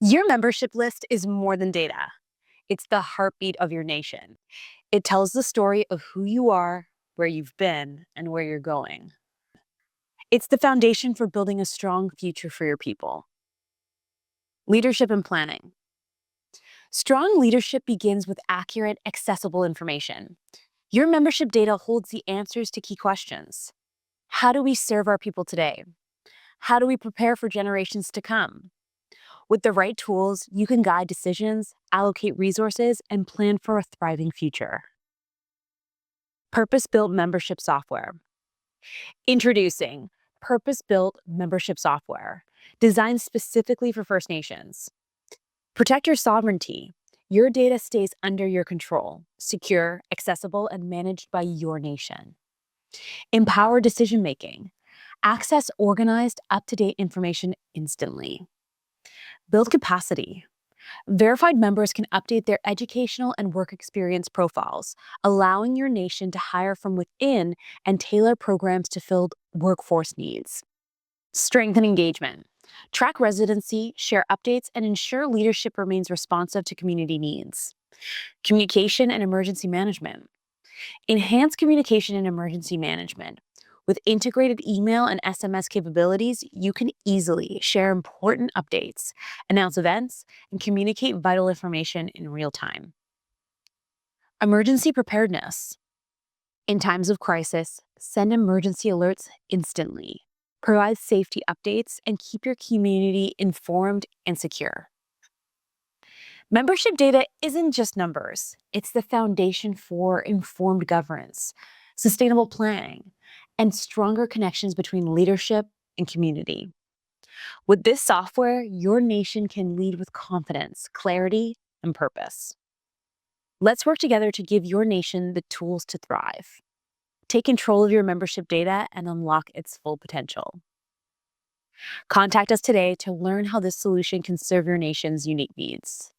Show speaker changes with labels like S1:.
S1: Your membership list is more than data. It's the heartbeat of your nation. It tells the story of who you are, where you've been, and where you're going. It's the foundation for building a strong future for your people. Leadership and planning. Strong leadership begins with accurate, accessible information. Your membership data holds the answers to key questions. How do we serve our people today? How do we prepare for generations to come? With the right tools, you can guide decisions, allocate resources, and plan for a thriving future. Purpose-built membership software. Introducing purpose-built membership software, designed specifically for First Nations. Protect your sovereignty. Your data stays under your control, secure, accessible, and managed by your nation. Empower decision-making. Access organized, up-to-date information instantly. Build capacity. Verified members can update their educational and work experience profiles, allowing your nation to hire from within and tailor programs to fill workforce needs. Strengthen engagement. Track residency, share updates, and ensure leadership remains responsive to community needs. Communication and emergency management. Enhance communication and emergency management. With integrated email and SMS capabilities, you can easily share important updates, announce events, and communicate vital information in real time. Emergency preparedness. In times of crisis, send emergency alerts instantly. Provide safety updates and keep your community informed and secure. Membership data isn't just numbers. It's the foundation for informed governance, sustainable planning, and stronger connections between leadership and community. With this software, your nation can lead with confidence, clarity, and purpose. Let's work together to give your nation the tools to thrive. Take control of your membership data and unlock its full potential. Contact us today to learn how this solution can serve your nation's unique needs.